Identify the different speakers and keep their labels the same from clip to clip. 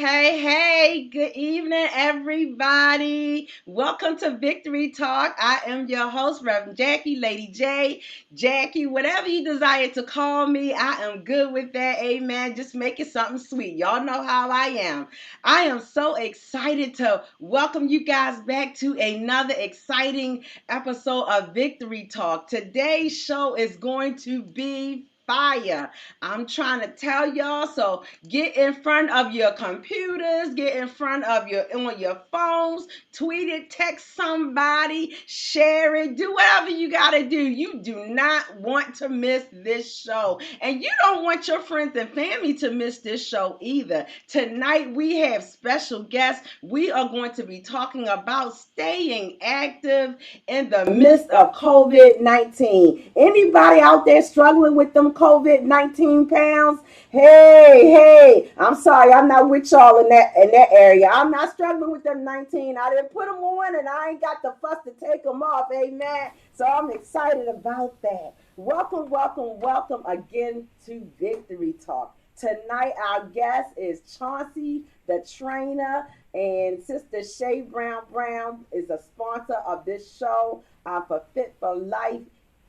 Speaker 1: Hey, good evening, everybody. Welcome to Victory Talk. I am your host, Reverend Jackie, Lady J, Jackie, whatever you desire to call me. I am good with that. Amen. Just make it something sweet. Y'all know how I am. I am so excited to welcome you guys back to another exciting episode of Victory Talk. Today's show is going to be fire. I'm trying to tell y'all, so get in front of your computers, get in front of on your phones, tweet it, text somebody, share it, do whatever you gotta do. You do not want to miss this show. And you don't want your friends and family to miss this show either. Tonight we have special guests. We are going to be talking about staying active in the midst of COVID-19. Anybody out there struggling with them COVID-19 pounds? Hey, I'm sorry, I'm not with y'all in that area. I'm not struggling with them 19. I didn't put them on and I ain't got the fuss to take them off. Amen. So I'm excited about that. Welcome again to Victory Talk. Tonight, our guest is Chauncey, the trainer, and Sister Shay Brown is a sponsor of this show for Fit for Life.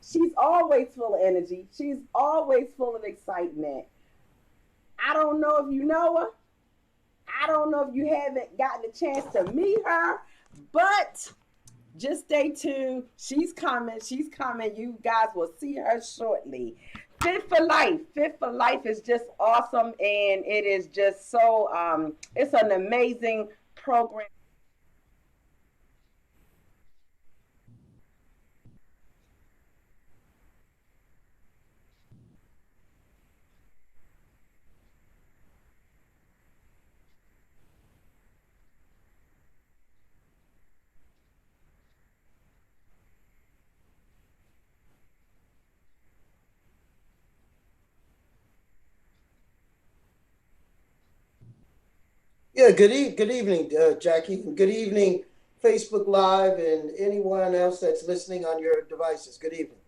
Speaker 1: She's always full of energy. She's always full of excitement. I don't know if you know her. I don't know if you haven't gotten a chance to meet her, but just stay tuned. She's coming. You guys will see her shortly. Fit for Life. Fit for Life is just awesome, and it is just so, it's an amazing program.
Speaker 2: Yeah, good evening, Jackie. And good evening, Facebook Live, and anyone else that's listening on your devices. Good evening.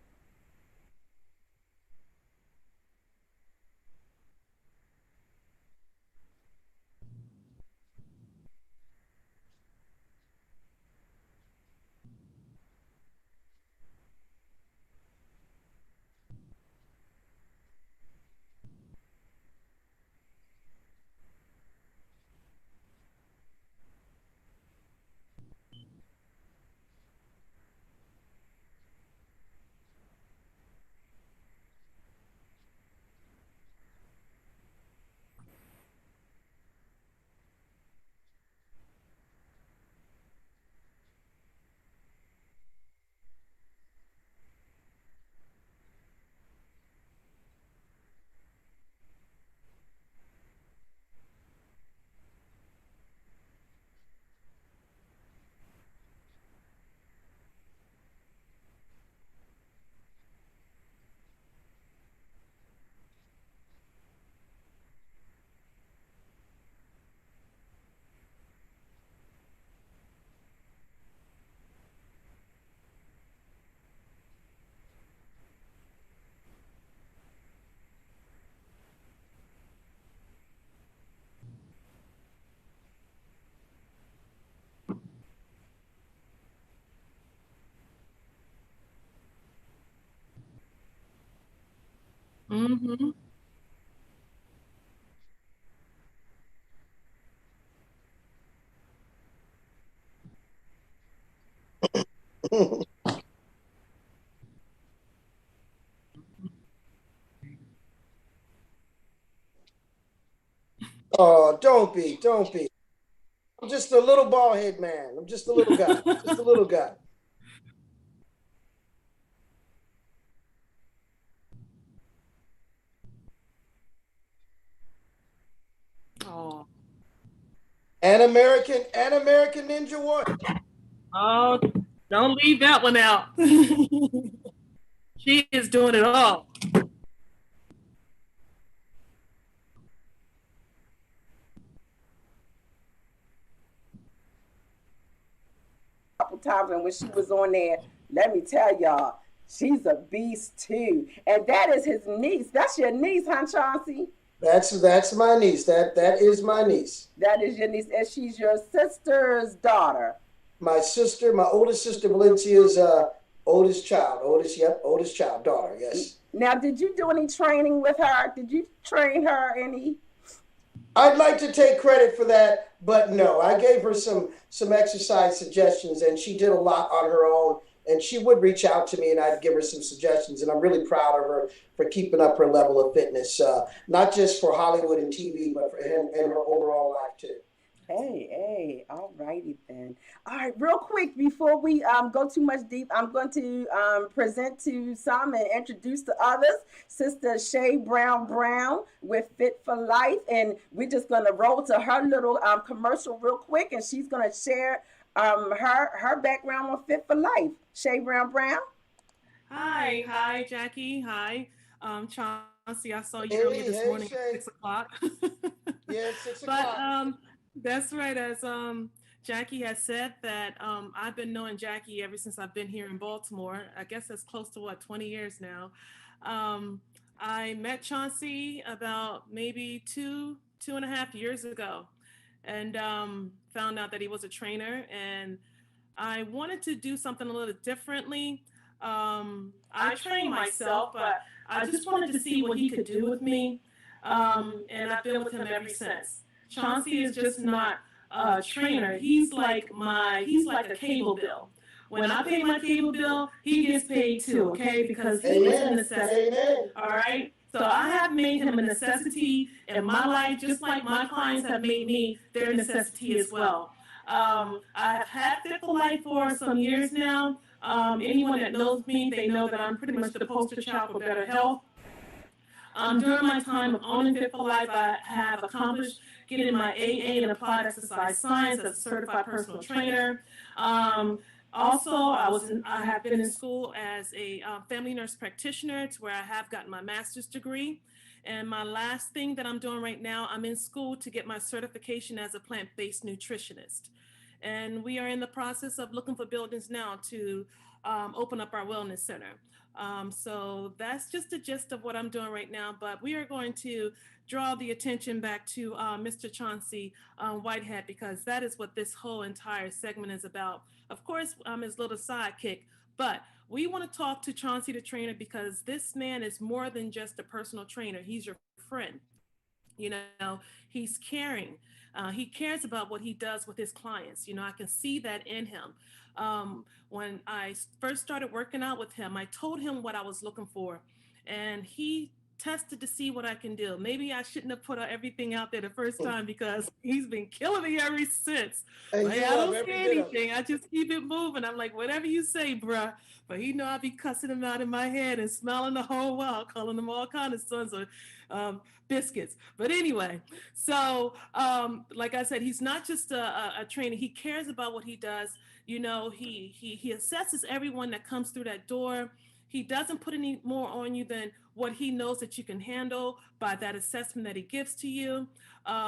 Speaker 3: Mm-hmm.
Speaker 2: Oh, don't be. I'm just a little bald head man. I'm just a little guy. Just a little guy.
Speaker 3: Oh,
Speaker 2: An American Ninja Warrior.
Speaker 3: oh, don't leave that one out. She is doing it all.
Speaker 1: Couple times, and when she was on there, let me tell y'all, she's a beast too. And that is his niece. That's your niece, huh, Chauncey?
Speaker 2: That's my niece. That is my niece.
Speaker 1: That is your niece, and she's your sister's daughter.
Speaker 2: My sister, my oldest sister, Valencia's oldest child. Oldest child, daughter. Yes.
Speaker 1: Now, did you do any training with her? Did you train her any?
Speaker 2: I'd like to take credit for that, but no, I gave her some exercise suggestions, and she did a lot on her own. And she would reach out to me, and I'd give her some suggestions. And I'm really proud of her for keeping up her level of fitness, not just for Hollywood and TV, but for and her overall life too.
Speaker 1: Hey, all righty then. All right, real quick before we go too much deep, I'm going to present to some and introduce to others Sister Shay Brown Brown with Fit for Life, and we're just going to roll to her little commercial real quick, and she's going to share her background on Fit for Life. Shay Brown Brown.
Speaker 3: Hi, Jackie. Hi, Chauncey. I saw you earlier
Speaker 2: Hey,
Speaker 3: this
Speaker 2: hey,
Speaker 3: morning at
Speaker 2: Shay.
Speaker 3: 6 o'clock.
Speaker 2: Yeah, it's 6 o'clock.
Speaker 3: But that's right. As Jackie has said, that I've been knowing Jackie ever since I've been here in Baltimore. I guess that's close to what, 20 years now. Um, I met Chauncey about maybe 2.5 years ago, and found out that he was a trainer, and I wanted to do something a little differently. I train myself, but I just wanted to see what he could do with me. And I've been with him ever since. Chauncey is just not a trainer. He's like a cable bill. When I pay my cable bill, he gets paid too, okay? Because he is a
Speaker 2: Amen.
Speaker 3: necessity.
Speaker 2: Amen.
Speaker 3: All right. So I have made him a necessity in my life, just like my clients have made me their necessity as well. I have had Fit for Life for some years now. Anyone that knows me, they know that I'm pretty much the poster child for better health. During my time of owning Fit for Life, I have accomplished getting my AA in Applied Exercise Science as a certified personal trainer. Um, Also, I have been in school as a family nurse practitioner, to where I have gotten my master's degree. And my last thing that I'm doing right now, I'm in school to get my certification as a plant-based nutritionist. And we are in the process of looking for buildings now to open up our wellness center. So that's just the gist of what I'm doing right now. But we are going to draw the attention back to Mr. Chauncey Whitehead, because that is what this whole entire segment is about. Of course, I'm his little sidekick, but we want to talk to Chauncey the trainer, because this man is more than just a personal trainer. He's your friend. You know, he's caring. He cares about what he does with his clients. I can see that in him. When I first started working out with him, I told him what I was looking for, and he tested to see what I can do. Maybe I shouldn't have put everything out there the first time, because he's been killing me ever since.
Speaker 2: And
Speaker 3: But hey,
Speaker 2: you
Speaker 3: I
Speaker 2: love
Speaker 3: don't say
Speaker 2: every bit of it.
Speaker 3: anything. I just keep it moving. I'm like, whatever you say, bruh. But he know I be cussing him out in my head and smiling the whole while, calling them all kind of sons of biscuits. But anyway, so like I said, he's not just a trainer. He cares about what he does. He assesses everyone that comes through that door. He doesn't put any more on you than what he knows that you can handle by that assessment that he gives to you.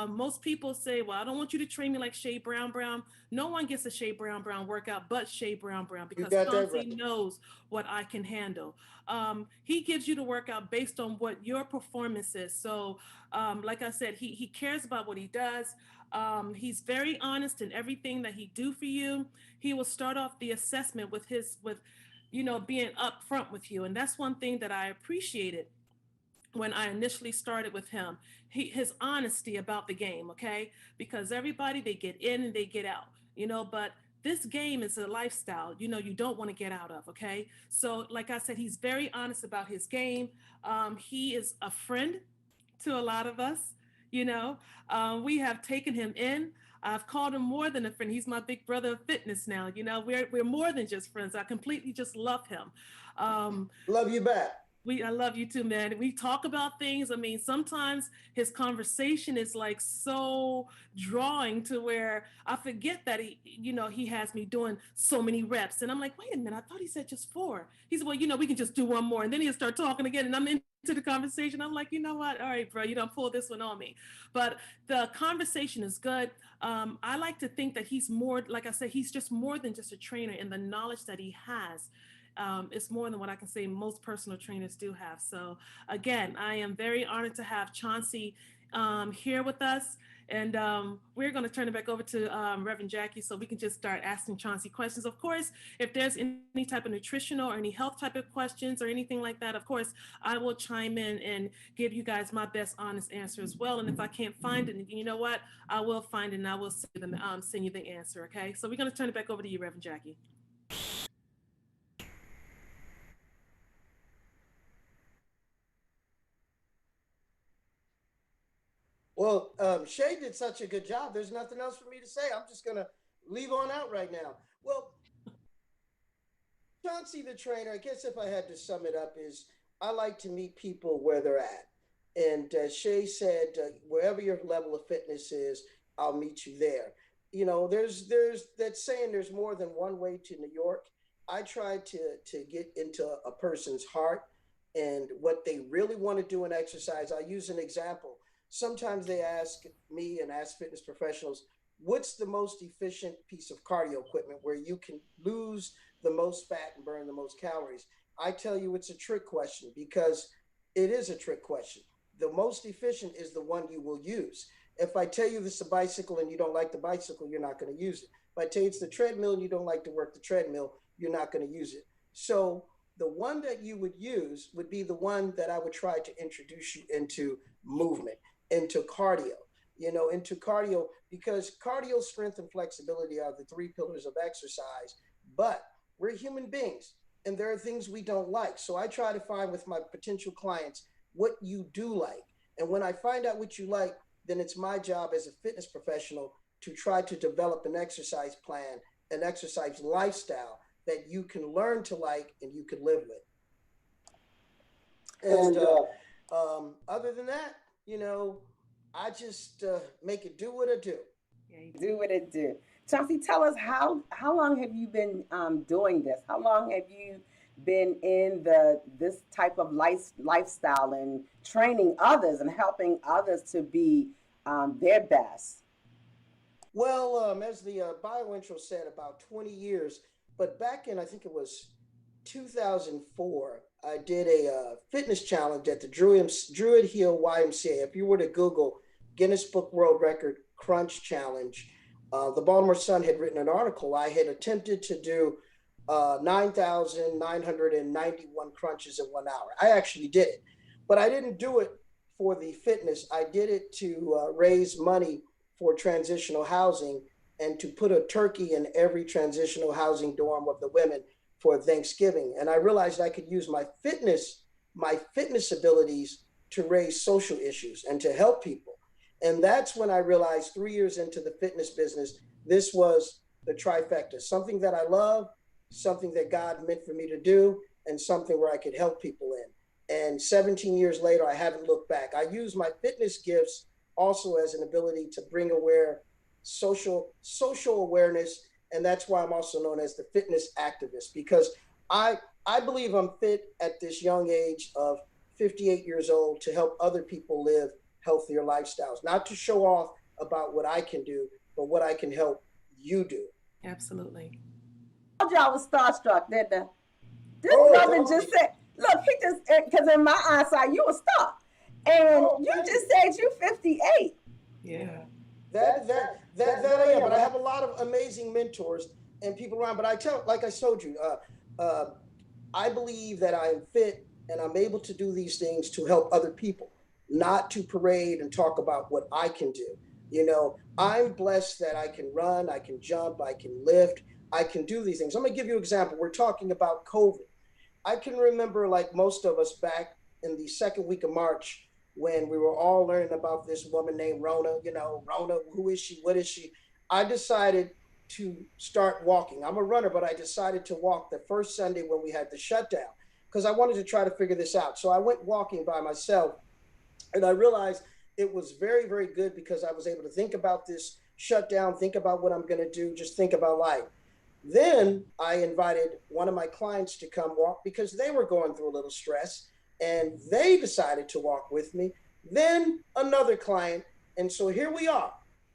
Speaker 3: Most people say, well, I don't want you to train me like Shay Brown Brown. No one gets a Shay Brown Brown workout but Shay Brown Brown,
Speaker 2: You
Speaker 3: because
Speaker 2: got that
Speaker 3: Chauncey
Speaker 2: right.
Speaker 3: knows what I can handle. He gives you the workout based on what your performance is. So, like I said, he cares about what he does. He's very honest in everything that he do for you. He will start off the assessment with being upfront with you, and that's one thing that I appreciated when I initially started with him. His honesty about the game, okay? Because everybody, they get in and they get out, but this game is a lifestyle, you don't want to get out of, okay? So, like I said, he's very honest about his game. He is a friend to a lot of us, you know. We have taken him in. I've called him more than a friend. He's my big brother of fitness now. We're more than just friends. I completely just love him. Um,
Speaker 2: Love you back.
Speaker 3: I love you too, man. We talk about things. I mean, sometimes his conversation is like so drawing, to where I forget that he has me doing so many reps, and I'm like, wait a minute, I thought he said just four. He said, well, we can just do one more, and then he'll start talking again, and I'm into the conversation. I'm like, you know what? All right, bro, you don't pull this one on me. But the conversation is good. I like to think that he's more, like I said, he's just more than just a trainer in the knowledge that he has. it's more than what I can say most personal trainers do have. So again, I am very honored to have Chauncey here with us. And we're going to turn it back over to Reverend Jackie so we can just start asking Chauncey questions. Of course, if there's any type of nutritional or any health type of questions or anything like that, of course, I will chime in and give you guys my best honest answer as well. And if I can't find it, you know what, I will find it and I will send you the answer. Okay, so we're going to turn it back over to you, Reverend Jackie.
Speaker 2: Well, Shay did such a good job. There's nothing else for me to say. I'm just going to leave on out right now. Well, Chauncey the trainer, I guess if I had to sum it up, is I like to meet people where they're at. And Shay said, wherever your level of fitness is, I'll meet you there. You know, there's that saying, there's more than one way to New York. I try to get into a person's heart and what they really want to do in exercise. I use an example. Sometimes they ask me and ask fitness professionals, what's the most efficient piece of cardio equipment where you can lose the most fat and burn the most calories? I tell you it's a trick question because it is a trick question. The most efficient is the one you will use. If I tell you this is a bicycle and you don't like the bicycle, you're not going to use it. If I tell you it's the treadmill and you don't like to work the treadmill, you're not going to use it. So the one that you would use would be the one that I would try to introduce you into movement, into cardio, into cardio, because cardio, strength, and flexibility are the three pillars of exercise. But we're human beings and there are things we don't like. So I try to find with my potential clients what you do like. And when I find out what you like, then it's my job as a fitness professional to try to develop an exercise plan, an exercise lifestyle that you can learn to like and you can live with. And other than that, I just make it do what it do.
Speaker 1: Yeah, you do what it do. Chauncey, tell us how long have you been doing this? How long have you been in this type of lifestyle and training others and helping others to be their best?
Speaker 2: Well, as the bio intro said, about 20 years. But back in, I think it was 2004, I did a fitness challenge at the Druid Hill YMCA. If you were to Google Guinness Book World Record Crunch Challenge, the Baltimore Sun had written an article. I had attempted to do 9,991 crunches in 1 hour. I actually did it, but I didn't do it for the fitness. I did it to raise money for transitional housing and to put a turkey in every transitional housing dorm of the women for Thanksgiving. And I realized I could use my fitness abilities to raise social issues and to help people. And that's when I realized 3 years into the fitness business, this was the trifecta, something that I love, something that God meant for me to do, and something where I could help people in. And 17 years later, I haven't looked back. I use my fitness gifts also as an ability to bring social awareness. And that's why I'm also known as the fitness activist, because I believe I'm fit at this young age of 58 years old to help other people live healthier lifestyles, not to show off about what I can do, but what I can help you do.
Speaker 3: Absolutely.
Speaker 1: I told y'all was starstruck, didn't I? This brother just said, look, he just, because in my eyesight, you were star. And you just said you 58.
Speaker 3: Yeah.
Speaker 2: That I am, but I have a lot of amazing mentors and people around. But like I told you, I believe that I am fit and I'm able to do these things to help other people, not to parade and talk about what I can do. I'm blessed that I can run, I can jump, I can lift, I can do these things. I'm gonna give you an example. We're talking about COVID. I can remember, like most of us, back in the second week of March, when we were all learning about this woman named Rona, Rona, who is she? What is she? I decided to start walking. I'm a runner, but I decided to walk the first Sunday when we had the shutdown because I wanted to try to figure this out. So I went walking by myself and I realized it was very, very good because I was able to think about this shutdown, think about what I'm going to do, just think about life. Then I invited one of my clients to come walk because they were going through a little stress. And they decided to walk with me, then another client. And so here we are,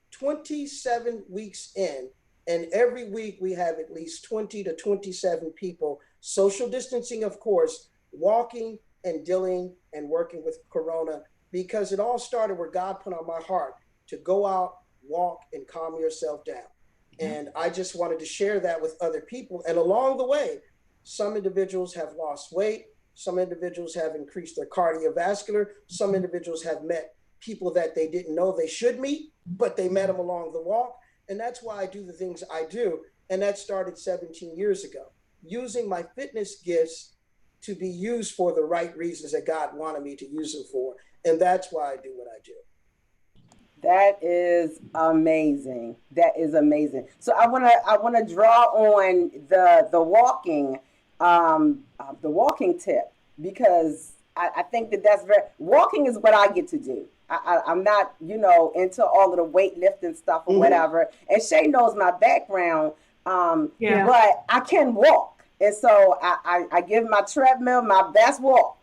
Speaker 2: 27 weeks in, And every week we have at least 20 to 27 people, social distancing, of course, walking and dealing and working with Corona, because it all started where God put on my heart to go out, walk, and calm yourself down. And I just wanted to share that with other people. And along the way, some individuals have lost weight. Some individuals have increased their cardiovascular. Some individuals have met people that they didn't know they should meet, but they met them along the walk. And that's why I do the things I do. And that started 17 years ago, using my fitness gifts to be used for the right reasons that God wanted me to use them for. And that's why I do what I do.
Speaker 1: That is amazing. That is amazing. So I wanna draw on the walking tip, because I think that that's very walking is what I get to do. I'm not, into all of the weightlifting stuff or
Speaker 2: Mm-hmm.
Speaker 1: whatever. And Shay knows my background,
Speaker 3: Yeah.
Speaker 1: but I can walk, and so I give my treadmill my best walk.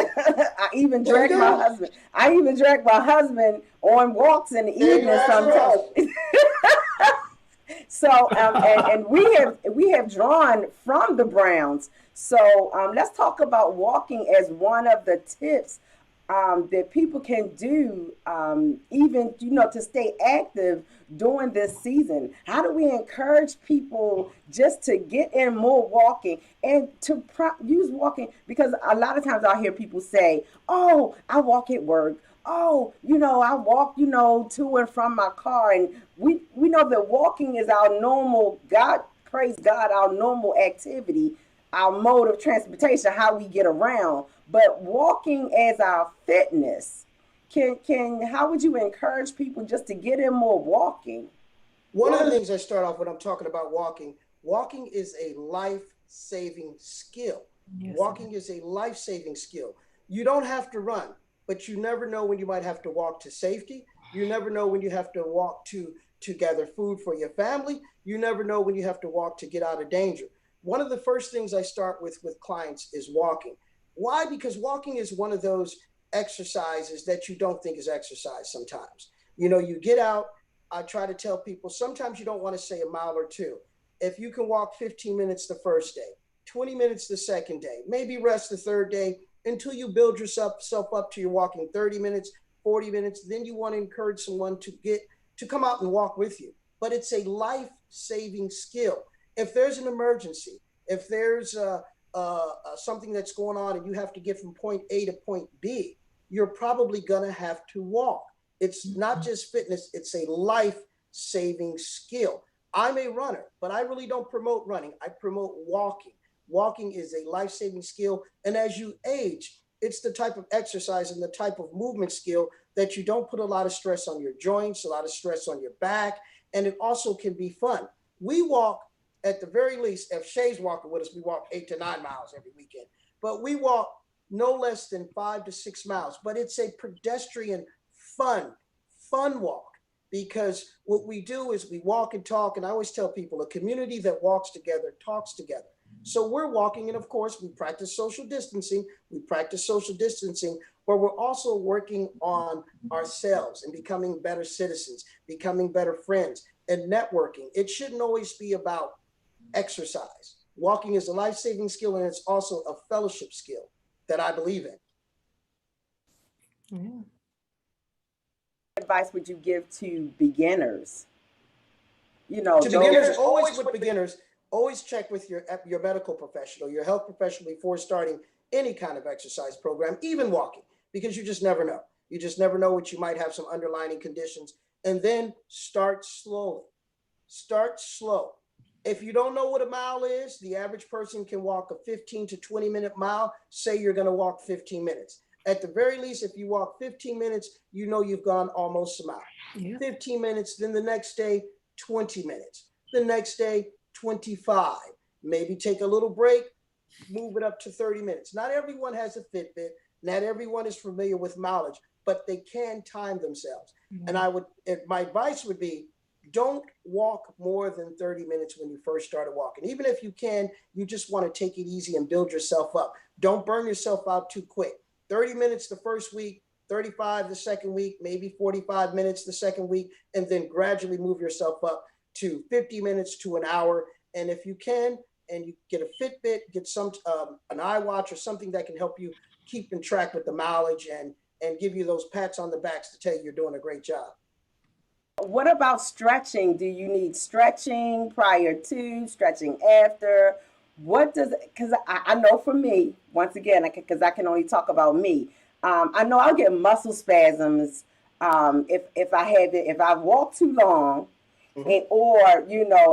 Speaker 1: I even
Speaker 2: There you
Speaker 1: drag my
Speaker 2: go.
Speaker 1: husband. I even drag my husband on walks in the
Speaker 2: There
Speaker 1: evening
Speaker 2: you
Speaker 1: sometimes.
Speaker 2: go.
Speaker 1: So and we have drawn from the Browns. So let's talk about walking as one of the tips that people can do, even to stay active during this season. How do we encourage people just to get in more walking and to use walking? Because a lot of times I hear people say, "Oh, I walk at work. Oh, I walk, to and from my car." And we know that walking is our normal, God, praise God, our normal activity, our mode of transportation, how we get around. But walking as our fitness, can how would you encourage people just to get in more walking?
Speaker 2: One of the things I start off when I'm talking about walking, walking is a life-saving skill.
Speaker 3: Yes.
Speaker 2: Walking is a life-saving skill. You don't have to run, but you never know when you might have to walk to safety. You never know when you have to walk to gather food for your family. You never know when you have to walk to get out of danger. One of the first things I start with clients is walking. Why? Because walking is one of those exercises that you don't think is exercise sometimes. You get out. I try to tell people sometimes you don't want to say a mile or two. If you can walk 15 minutes the first day, 20 minutes the second day, maybe rest the third day until you build yourself up to you're walking 30 minutes, 40 minutes. Then you want to encourage someone to come out and walk with you. But it's a life-saving skill. If there's an emergency, if there's something that's going on and you have to get from point A to point B, you're probably going to have to walk. It's not just fitness, it's a life-saving skill. I'm a runner, but I really don't promote running. I promote walking. Walking is a life-saving skill. And as you age, it's the type of exercise and the type of movement skill that you don't put a lot of stress on your joints, a lot of stress on your back, and it also can be fun. We walk, at the very least, if Shay's walking with us, we walk 8 to 9 miles every weekend, but we walk no less than 5 to 6 miles. But it's a pedestrian, fun walk, because what we do is we walk and talk. And I always tell people, a community that walks together talks together. So we're walking, and of course, we practice social distancing. But we're also working on ourselves and becoming better citizens, becoming better friends, and networking. It shouldn't always be about exercise. Walking is a life-saving skill, and it's also a fellowship skill that I believe in.
Speaker 3: Yeah.
Speaker 1: Advice would you give to beginners?
Speaker 2: To beginners, always check with your medical professional, your health professional, before starting any kind of exercise program, even walking, because you just never know. You just never know what you might have, some underlying conditions. And then start slowly. Start slow. If you don't know what a mile is, the average person can walk a 15 to 20 minute mile. Say you're going to walk 15 minutes. At the very least, if you walk 15 minutes, you know you've gone almost a mile.
Speaker 3: Yeah.
Speaker 2: 15 minutes, then the next day, 20 minutes. The next day, 25. Maybe take a little break, move it up to 30 minutes. Not everyone has a Fitbit. Not everyone is familiar with mileage, but they can time themselves.
Speaker 3: Mhm.
Speaker 2: And my advice would be, don't walk more than 30 minutes when you first started walking. Even if you can, you just want to take it easy and build yourself up. Don't burn yourself out too quick. 30 minutes the first week, 35 the second week, maybe 45 minutes the second week, and then gradually move yourself up to 50 minutes to an hour. And if you can, and you get a Fitbit, get some an iWatch or something that can help you keep in track with the mileage and give you those pats on the backs to tell you you're doing a great job.
Speaker 1: What about stretching? Do you need stretching prior to, stretching after? What does, because I know for me, once again, because I can only talk about me, I know I'll get muscle spasms if I have it, if I walk too long, or,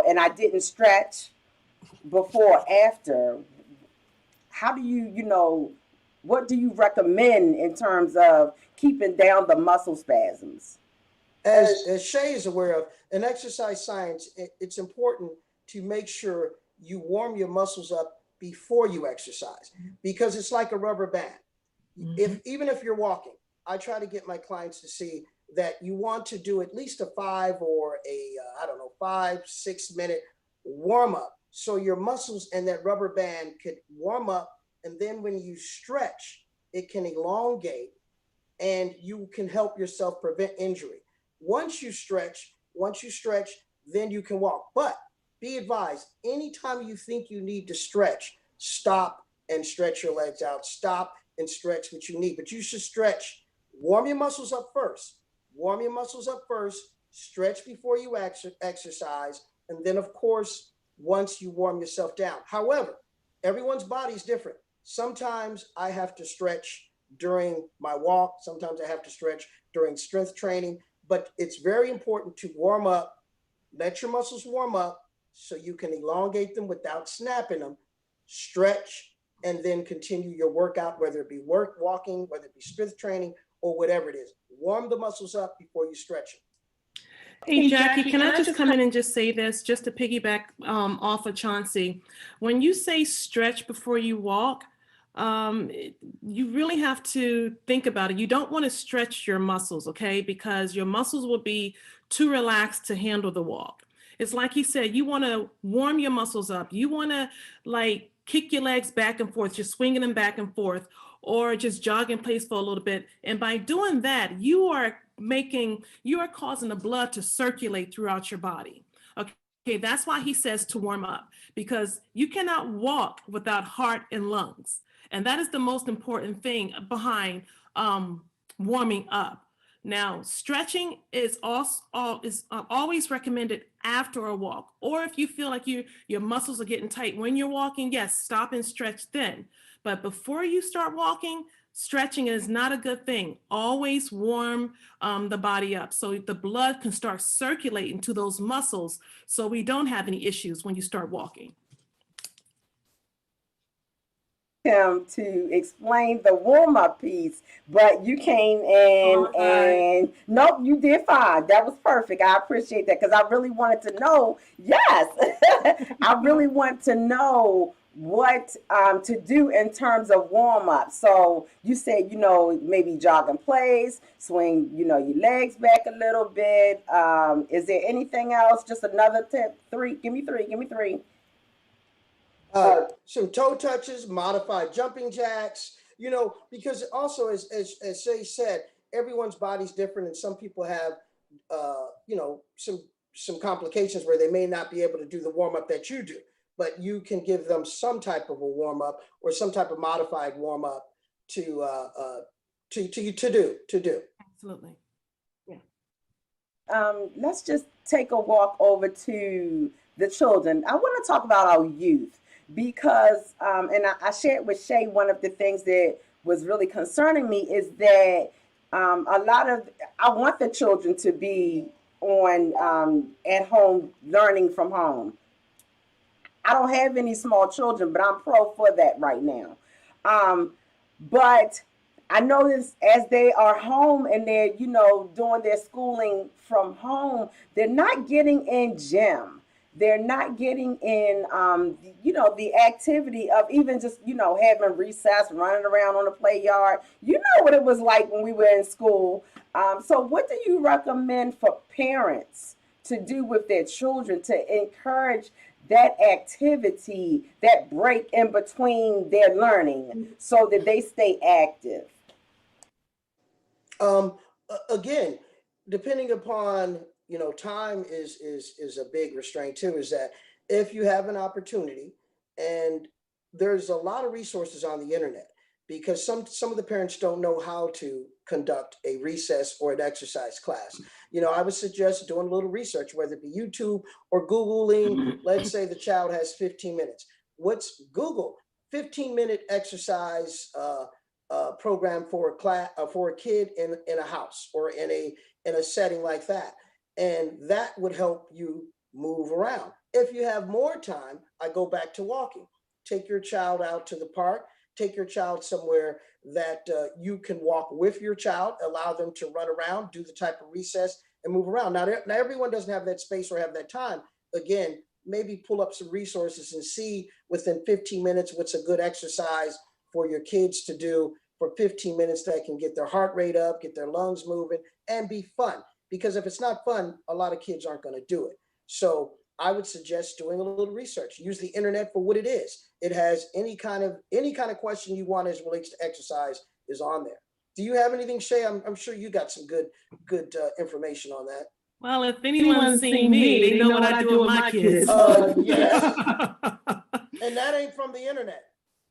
Speaker 1: and I didn't stretch before or after. How do what do you recommend in terms of keeping down the muscle spasms?
Speaker 2: As Shay is aware of, in exercise science, it's important to make sure you warm your muscles up before you exercise, because it's like a rubber band. Even if you're walking, I try to get my clients to see that you want to do at least a 5 or a 5-6 minute warm up, so your muscles and that rubber band could warm up, and then when you stretch, it can elongate, and you can help yourself prevent injury. Once you stretch, then you can walk. But be advised, anytime you think you need to stretch, stop and stretch your legs out. Stop and stretch what you need. But you should stretch. Warm your muscles up first. Stretch before you exercise. And then, of course, once you warm yourself down. However, everyone's body is different. Sometimes I have to stretch during my walk. Sometimes I have to stretch during strength training. But it's very important to warm up, let your muscles warm up so you can elongate them without snapping them, stretch, and then continue your workout, whether it be walking, whether it be strength training, or whatever it is. Warm the muscles up before you stretch them.
Speaker 3: Hey, Jackie, can I just come in and just say this, just to piggyback off of Chauncey? When you say stretch before you walk, you really have to think about it. You don't want to stretch your muscles, okay? Because your muscles will be too relaxed to handle the walk. It's like he said, you want to warm your muscles up. You want to like kick your legs back and forth, just swinging them back and forth, or just jog in place for a little bit. And by doing that, you are causing the blood to circulate throughout your body. Okay, that's why he says to warm up, because you cannot walk without heart and lungs. And that is the most important thing behind warming up. Now, stretching is always recommended after a walk, or if you feel like your muscles are getting tight when you're walking, yes, stop and stretch then. But before you start walking, stretching is not a good thing. Always warm the body up so the blood can start circulating to those muscles, so we don't have any issues when you start walking.
Speaker 1: Him to explain the warm-up piece, but you came in and nope, you did fine. That was perfect. I appreciate that, because I really wanted to know. Yes, I really want to know what to do in terms of warm-up. So you said, maybe jog in place, swing, your legs back a little bit. Is there anything else? Just another tip? Give me three.
Speaker 2: Some toe touches, modified jumping jacks, because also as Shay said, everyone's body's different, and some people have, some complications where they may not be able to do the warm up that you do, but you can give them some type of a warm up or some type of modified warm up to do.
Speaker 3: Absolutely.
Speaker 1: Yeah. Let's just take a walk over to the children. I want to talk about our youth. Because, and I shared with Shay, one of the things that was really concerning me is that I want the children to be on at home, learning from home. I don't have any small children, but I'm pro for that right now. But I notice as they are home and they're, doing their schooling from home, they're not getting in gym. They're not getting in, the activity of even just, having recess, running around on the play yard. You know what it was like when we were in school. So what do you recommend for parents to do with their children to encourage that activity, that break in between their learning so that they stay active?
Speaker 2: Again, depending upon time is a big restraint too. Is that if you have an opportunity, and there's a lot of resources on the internet, because some of the parents don't know how to conduct a recess or an exercise class. I would suggest doing a little research, whether it be YouTube or Googling. Let's say the child has 15 minutes. What's Google 15-minute exercise program for a class, for a kid in a house or in a setting like that, and that would help you move around. If you have more time, I go back to walking. Take your child out to the park. Take your child somewhere that you can walk with your child. Allow them to run around, do the type of recess, and move around. Now everyone doesn't have that space or have that time. Again, maybe pull up some resources and see within 15 minutes what's a good exercise for your kids to do for 15 minutes that can get their heart rate up, get their lungs moving, and be fun. Because if it's not fun, a lot of kids aren't going to do it. So I would suggest doing a little research. Use the internet for what it is. It has any kind of question you want as relates to exercise is on there. Do you have anything, Shay? I'm sure you got some good information on that.
Speaker 3: Well, if anyone's seen me, they know what I do with my kids.
Speaker 2: Yes. And that ain't from the internet.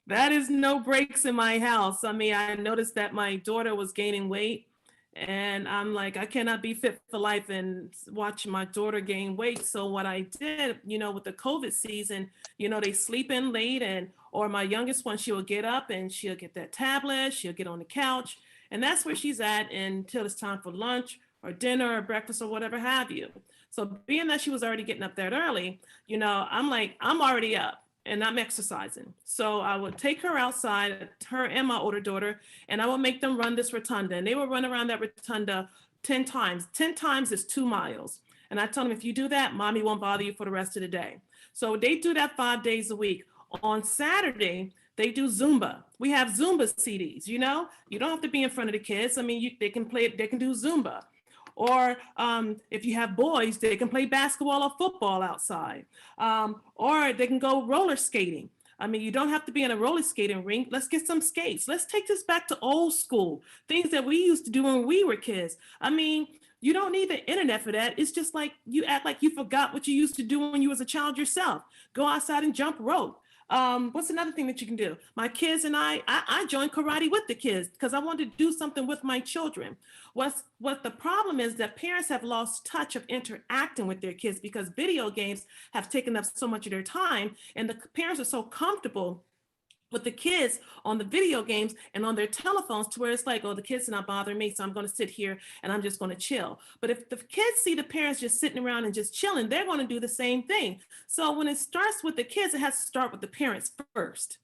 Speaker 3: That is no breaks in my house. I mean, I noticed that my daughter was gaining weight, and I'm like, I cannot be fit for life and watch my daughter gain weight. So what I did, with the COVID season, they sleep in late, or my youngest one, she'll get up and she'll get that tablet, she'll get on the couch, and that's where she's at until it's time for lunch or dinner or breakfast or whatever have you. So being that she was already getting up that early, I'm like, I'm already up and I'm exercising. So I would take her outside, her and my older daughter, and I would make them run this rotunda. And they would run around that rotunda 10 times. 10 times is 2 miles. And I tell them, if you do that, mommy won't bother you for the rest of the day. So they do that 5 days a week. On Saturday, they do Zumba. We have Zumba CDs, you don't have to be in front of the kids. I mean, they can do Zumba. Or if you have boys, they can play basketball or football outside. Or they can go roller skating. I mean, you don't have to be in a roller skating rink. Let's get some skates. Let's take this back to old school, things that we used to do when we were kids. I mean, you don't need the internet for that. It's just like you act like you forgot what you used to do when you was a child yourself. Go outside and jump rope. What's another thing that you can do? My kids and I joined karate with the kids because I wanted to do something with my children. What the problem is that parents have lost touch of interacting with their kids because video games have taken up so much of their time, and the parents are so comfortable with the kids on the video games and on their telephones to where it's like, oh, the kids are not bothering me, so I'm going to sit here and I'm just going to chill. But if the kids see the parents just sitting around and just chilling, they're going to do the same thing. So when it starts with the kids, it has to start with the parents first.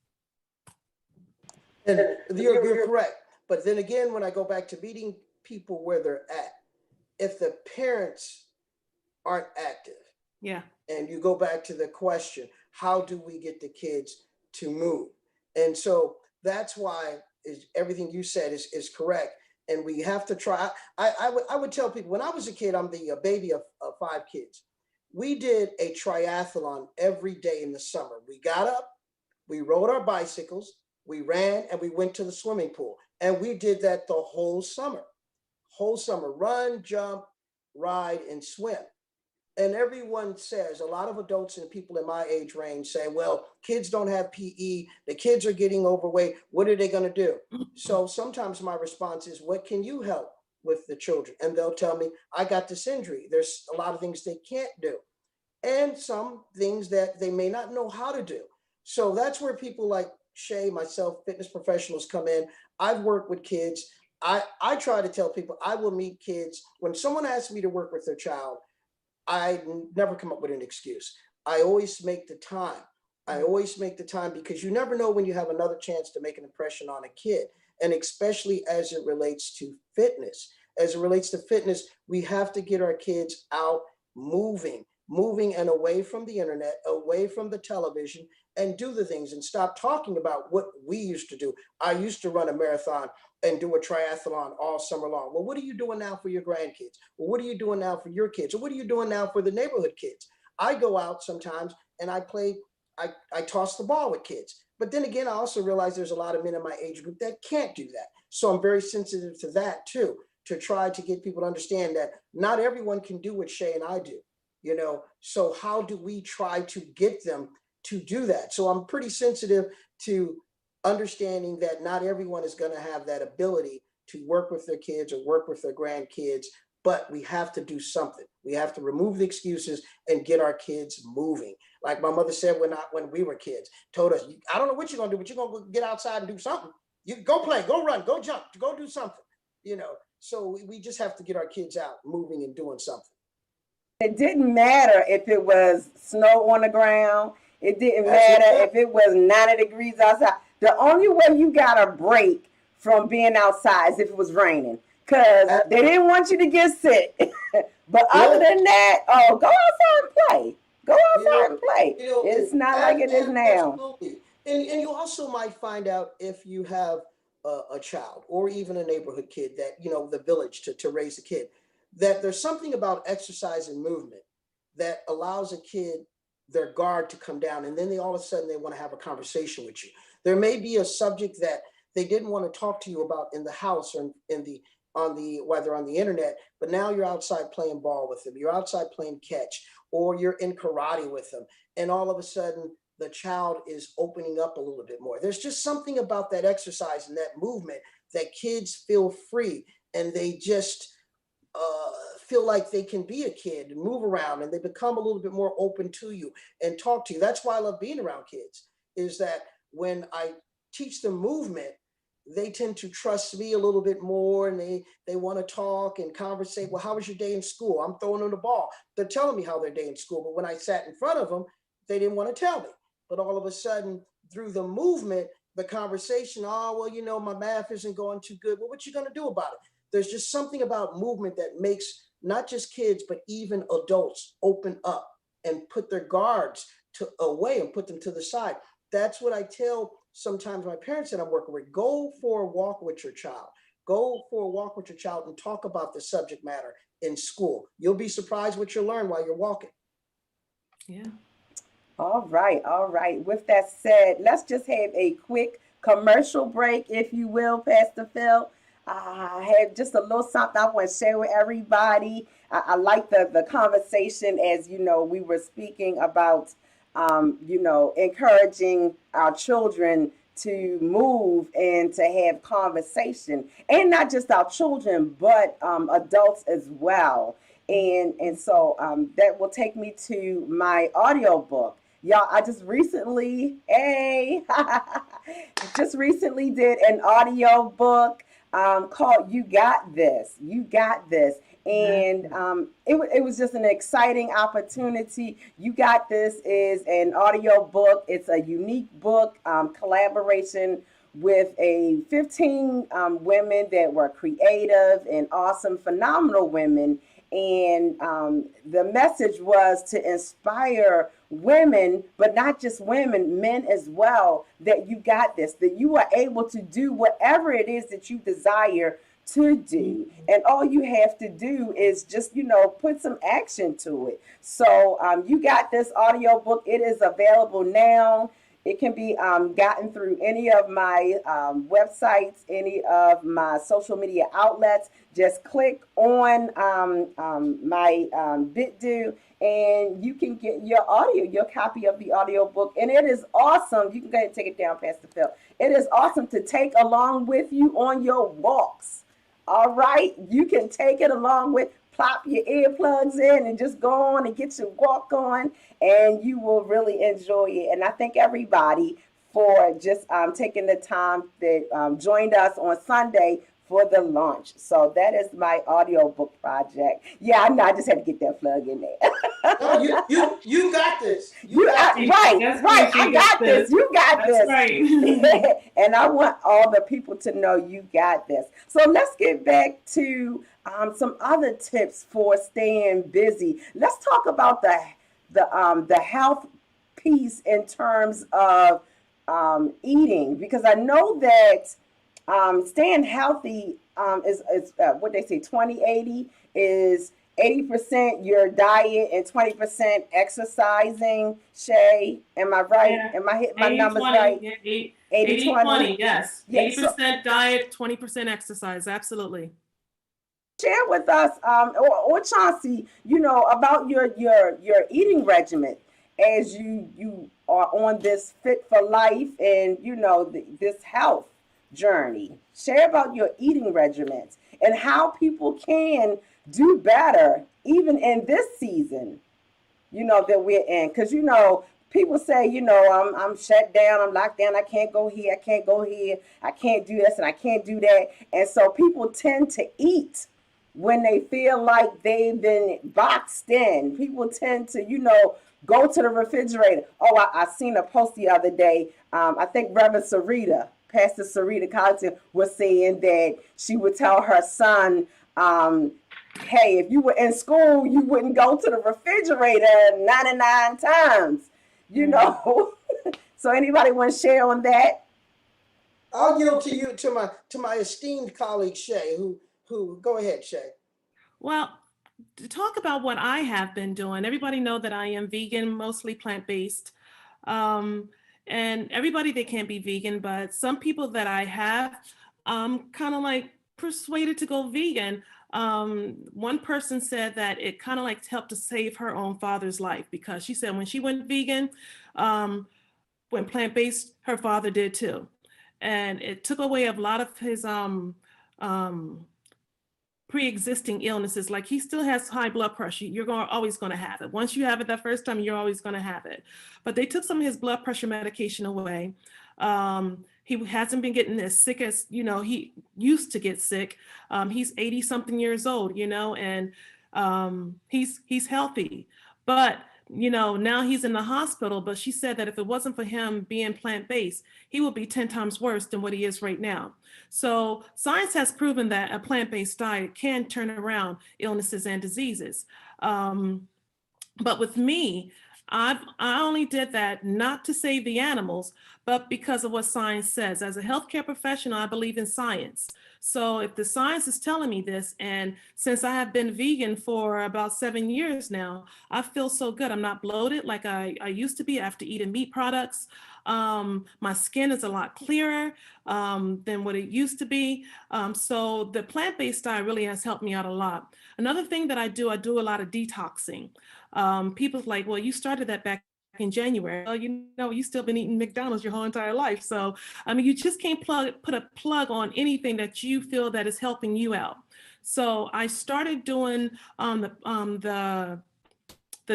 Speaker 2: And you're correct. But then again, when I go back to meeting people where they're at, if the parents aren't active,
Speaker 3: yeah,
Speaker 2: and you go back to the question, how do we get the kids to move? And so that's why everything you said is correct. And we have to try. I would tell people, when I was a kid, I'm the baby of 5 kids. We did a triathlon every day in the summer. We got up, we rode our bicycles, we ran, and we went to the swimming pool. And we did that the whole summer. Run, jump, ride, and swim. And everyone says, a lot of adults and people in my age range say, well, kids don't have PE. The kids are getting overweight. What are they going to do? So sometimes my response is, what can you help with the children? And they'll tell me, I got this injury. There's a lot of things they can't do, and some things that they may not know how to do. So that's where people like Shay, myself, fitness professionals come in. I've worked with kids. I try to tell people I will meet kids. When someone asks me to work with their child, I never come up with an excuse. I always make the time. Because you never know when you have another chance to make an impression on a kid. And especially as it relates to fitness. We have to get our kids out moving and away from the internet, away from the television, and do the things and stop talking about what we used to do. I used to run a marathon and do a triathlon all summer long. Well, what are you doing now for your grandkids? Well, what are you doing now for your kids? Or what are you doing now for the neighborhood kids? I go out sometimes and I toss the ball with kids. But then again, I also realize there's a lot of men in my age group that can't do that. So I'm very sensitive to that too. to try to get people to understand that not everyone can do what Shay and I do, you know. So how do we try to get them to do that? So I'm pretty sensitive to understanding that not everyone is going to have that ability to work with their kids or work with their grandkids, but we have to do something. We have to remove the excuses and get our kids moving. Like my mother said when we were kids, told us, I don't know what you're gonna do, but you're gonna get outside and do something. You go play, go run, go jump, go do something, you know. So we just have to get our kids out moving and doing something.
Speaker 1: It didn't matter if it was snow on the ground. It didn't matter if it was 90 degrees outside. The only way you got a break from being outside is if it was raining, because they didn't want you to get sick. But other than that, go outside and play. Go outside and play. It's not like it is now.
Speaker 2: Absolutely. And you also might find out if you have a child or even a neighborhood kid that, you know, the village to raise a kid, that there's something about exercise and movement that allows a kid their guard to come down, and then they all of a sudden they want to have a conversation with you. There may be a subject that they didn't want to talk to you about in the house or whether on the internet, but now you're outside playing ball with them, you're outside playing catch, or you're in karate with them, and all of a sudden the child is opening up a little bit more. There's just something about that exercise and that movement that kids feel free, and they just feel like they can be a kid and move around, and they become a little bit more open to you and talk to you. That's why I love being around kids, is that when I teach them movement, they tend to trust me a little bit more, and they want to talk and conversate. Well, how was your day in school? I'm throwing them the ball. They're telling me how their day in school, but when I sat in front of them, they didn't want to tell me. But all of a sudden, through the movement, the conversation, oh, well, you know, my math isn't going too good. Well, what you going to do about it? There's just something about movement that makes not just kids, but even adults open up and put their guards away and put them to the side. That's what I tell sometimes my parents that I'm working with. Go for a walk with your child. Go for a walk with your child and talk about the subject matter in school. You'll be surprised what you'll learn while you're walking.
Speaker 3: Yeah.
Speaker 1: All right, all right. With that said, let's just have a quick commercial break, if you will, Pastor Phil. I have just a little something I want to share with everybody. I like the conversation, as you know, we were speaking about, you know, encouraging our children to move and to have conversation, and not just our children, but adults as well. And so that will take me to my audiobook. Y'all, I just recently, just recently did an audiobook called You Got This. You Got This. And it was just an exciting opportunity. You Got This is an audio book. It's a unique book, collaboration with 15 women that were creative and awesome, phenomenal women. And the message was to inspire women, but not just women, men as well, that you got this, that you are able to do whatever it is that you desire to do. And all you have to do is just, you know, put some action to it. So You Got This audio book. It is available now. It can be gotten through any of my websites, any of my social media outlets. Just click on my BitDo, and you can get your copy of the audio book. And it is awesome. You can go ahead and take it down, Pastor Phil. It is awesome to take along with you on your walks. All right? You can take it along with, plop your earplugs in and just go on and get your walk on, and you will really enjoy it. And I thank everybody for just taking the time that joined us on Sunday for the launch. So that is my audiobook project. Yeah, I know, I just had to get that plug in there.
Speaker 2: No, you got this. You got this.
Speaker 1: Right. I got this. You got this.
Speaker 3: Right.
Speaker 1: And I want all the people to know you got this. So let's get back to some other tips for staying busy. Let's talk about the health piece in terms of eating, because I know that staying healthy is what they say 20-80 is 80% your diet and 20% exercising. Shay, am I right?
Speaker 3: Yeah.
Speaker 1: Am I hitting my
Speaker 3: 80,
Speaker 1: numbers
Speaker 3: 20,
Speaker 1: right?
Speaker 3: Yeah,
Speaker 1: 80-20.
Speaker 3: 20, yes.
Speaker 1: Yeah,
Speaker 3: 80% diet, 20% exercise. Absolutely.
Speaker 1: share with us, or Chauncey, about your eating regimen as you are on this fit for life and this health journey. Share about your eating regimens and how people can do better even in this season, that we're in. Because people say, I'm shut down, I'm locked down, I can't go here, I can't go here, I can't do this and I can't do that. And so people tend to eat when they feel like they've been boxed in. People tend to, go to the refrigerator. Oh, I seen a post the other day. I think Reverend Sarita, Pastor Sarita Collington, was saying that she would tell her son, hey, if you were in school, you wouldn't go to the refrigerator 99 times, So anybody want to share on that?
Speaker 2: I'll yield to you, to my esteemed colleague Shay, who go ahead, Shay.
Speaker 3: Well, to talk about what I have been doing, everybody know that I am vegan, mostly plant-based. And everybody, they can't be vegan, but some people that I have kind of like persuaded to go vegan. One person said that it kind of like helped to save her own father's life, because she said when she went vegan, when plant-based, her father did too. And it took away a lot of his pre-existing illnesses. Like, he still has high blood pressure. You're always going to have it. Once you have it that first time, you're always going to have it. But they took some of his blood pressure medication away. He hasn't been getting as sick as, he used to get sick. He's 80 something years old, and he's healthy. But now he's in the hospital, but she said that if it wasn't for him being plant-based, he would be 10 times worse than what he is right now. So science has proven that a plant-based diet can turn around illnesses and diseases. But with me, I only did that not to save the animals, but because of what science says. As a healthcare professional, I believe in science. So if the science is telling me this, and since I have been vegan for about 7 years now, I feel so good. I'm not bloated like I used to be after eating meat products. My skin is a lot clearer than what it used to be. So the plant-based diet really has helped me out a lot. Another thing that I do a lot of detoxing. People's like, well, you started that back in January. Well, you still been eating McDonald's your whole entire life. So, you just can't put a plug on anything that you feel that is helping you out. So I started doing the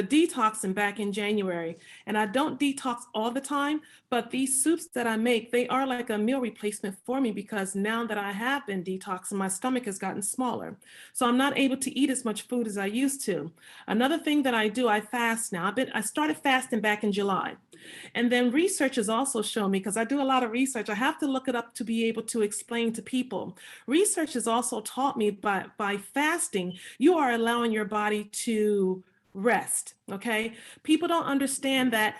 Speaker 3: detoxing back in January. And I don't detox all the time, but these soups that I make, they are like a meal replacement for me, because now that I have been detoxing, my stomach has gotten smaller. So I'm not able to eat as much food as I used to. Another thing that I do, I fast now. I started fasting back in July. And then research has also shown me, because I do a lot of research, I have to look it up to be able to explain to people. Research has also taught me by fasting, you are allowing your body to rest. Okay. People don't understand that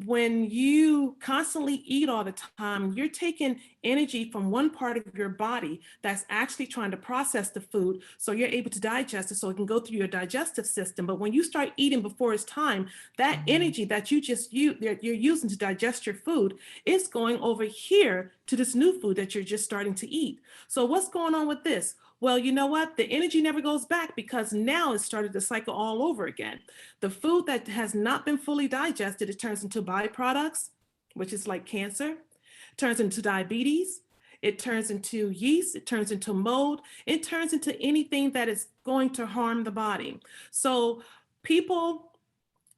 Speaker 3: when you constantly eat all the time, you're taking energy from one part of your body that's actually trying to process the food, so you're able to digest it, so it can go through your digestive system. But when you start eating before it's time, that energy that you're using to digest your food is going over here to this new food that you're just starting to eat. So what's going on with this? Well, you know what? The energy never goes back, because now it started to cycle all over again. The food that has not been fully digested, it turns into byproducts, which is like cancer, turns into diabetes, it turns into yeast, it turns into mold, it turns into anything that is going to harm the body. So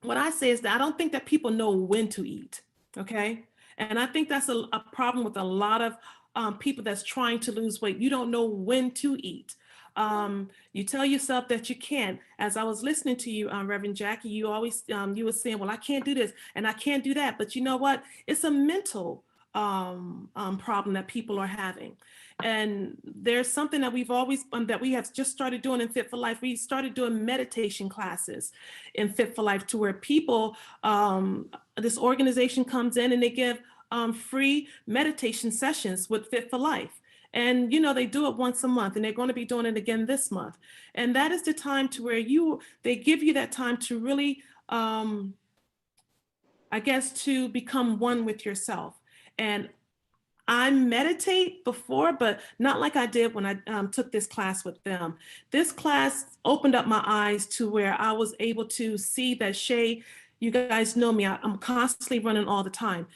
Speaker 3: what I say is that I don't think that people know when to eat, okay? And I think that's a problem with a lot of people that's trying to lose weight. You don't know when to eat. You tell yourself that you can't. As I was listening to you, Reverend Jackie, you always, you were saying, well, I can't do this and I can't do that. But you know what? It's a mental problem that people are having. And there's something that that we have just started doing in Fit for Life. We started doing meditation classes in Fit for Life, to where people, this organization comes in and they give free meditation sessions with Fit for Life. And, they do it once a month, and they're going to be doing it again this month. And that is the time to where they give you that time to really, I guess, to become one with yourself. And I meditate before, but not like I did when I took this class with them. This class opened up my eyes to where I was able to see that Shay, you guys know me, I'm constantly running all the time.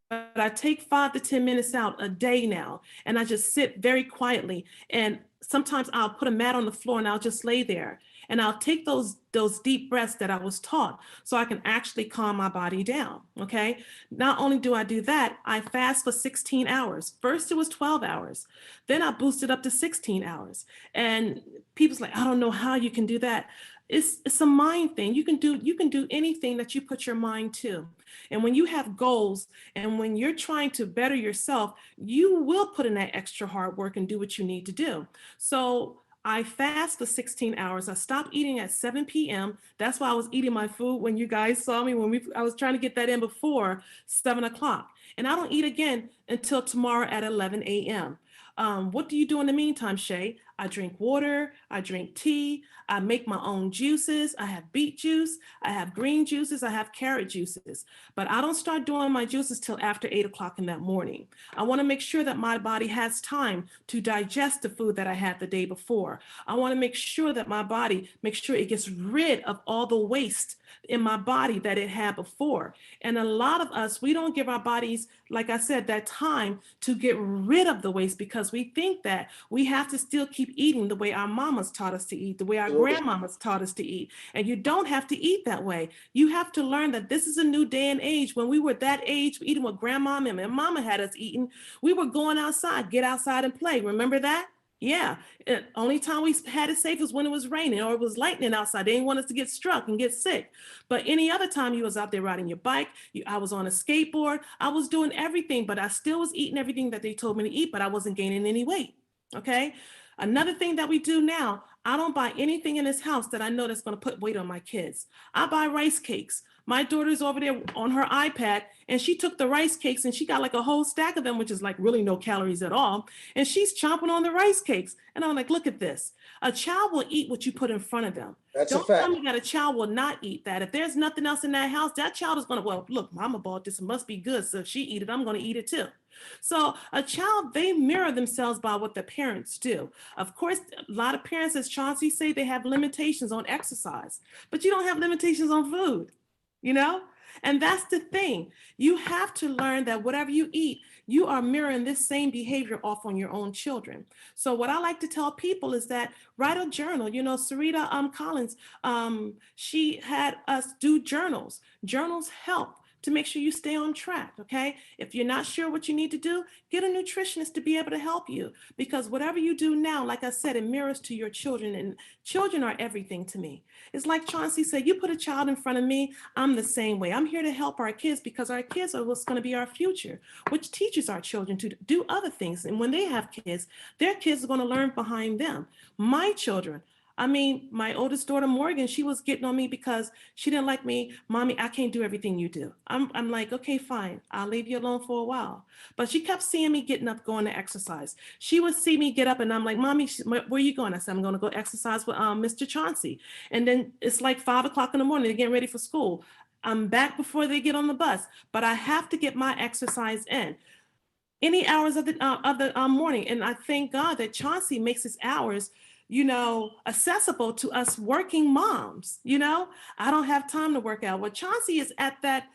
Speaker 3: But I take 5 to 10 minutes out a day now, and I just sit very quietly. And sometimes I'll put a mat on the floor and I'll just lay there. And I'll take those deep breaths that I was taught so I can actually calm my body down. Okay. Not only do I do that, I fast for 16 hours. First, it was 12 hours. Then I boosted up to 16 hours. And people's like, I don't know how you can do that. It's a mind thing. You can do anything that you put your mind to. And when you have goals and when you're trying to better yourself, you will put in that extra hard work and do what you need to do. So I fast for 16 hours. I stopped eating at 7 p.m. That's why I was eating my food when you guys saw me I was trying to get that in before 7 o'clock. And I don't eat again until tomorrow at 11 a.m. What do you do in the meantime, Shay? I drink water, I drink tea, I make my own juices. I have beet juice, I have green juices, I have carrot juices. But I don't start doing my juices till after 8 o'clock in that morning. I want to make sure that my body has time to digest the food that I had the day before. I want to make sure that my body makes sure it gets rid of all the waste in my body that it had before. And a lot of us, we don't give our bodies, like I said, that time to get rid of the waste because we think that we have to still keep eating the way our mamas taught us to eat, the way our grandmamas taught us to eat. And you don't have to eat that way. You have to learn that this is a new day and age. When we were that age, eating what grandma and mama had us eating, we were going outside, get outside and play. Remember that? Yeah. Only time we had it safe was when it was raining or it was lightning outside. They didn't want us to get struck and get sick. But any other time you was out there riding your bike, I was on a skateboard, I was doing everything, but I still was eating everything that they told me to eat, but I wasn't gaining any weight. Okay. Another thing that we do now, I don't buy anything in this house that I know that's going to put weight on my kids. I buy rice cakes. My daughter's over there on her iPad and she took the rice cakes and she got like a whole stack of them, which is like really no calories at all. And she's chomping on the rice cakes. And I'm like, look at this. A child will eat what you put in front of them.
Speaker 2: That's
Speaker 3: Don't
Speaker 2: a fact.
Speaker 3: tell me that a child will not eat that. If there's nothing else in that house, that child is going to, well, look, mama bought this, it must be good. So if she eat it, I'm going to eat it too. So a child, they mirror themselves by what the parents do. Of course, a lot of parents, as Chauncey say, they have limitations on exercise, but you don't have limitations on food, you know? And that's the thing. You have to learn that whatever you eat, you are mirroring this same behavior off on your own children. So what I like to tell people is that write a journal. You know, Sarita Collins, she had us do journals. Journals help to make sure you stay on track. Okay. If you're not sure what you need to do, get a nutritionist to be able to help you because whatever you do now, like I said, it mirrors to your children and children are everything to me. It's like Chauncey said, you put a child in front of me, I'm the same way. I'm here to help our kids because our kids are what's going to be our future, which teaches our children to do other things. And when they have kids, their kids are going to learn behind them. My children, I mean, my oldest daughter, Morgan, she was getting on me because she didn't like me. Mommy, I can't do everything you do. I'm like, okay, fine. I'll leave you alone for a while. But she kept seeing me getting up, going to exercise. She would see me get up and I'm like, Mommy, where are you going? I said, I'm going to go exercise with Mr. Chauncey. And then it's like 5 o'clock in the morning. They're getting ready for school. I'm back before they get on the bus, but I have to get my exercise in any hours of the morning. And I thank God that Chauncey makes his hours, you know, accessible to us working moms. You know, I don't have time to work out. Well, Chauncey is at that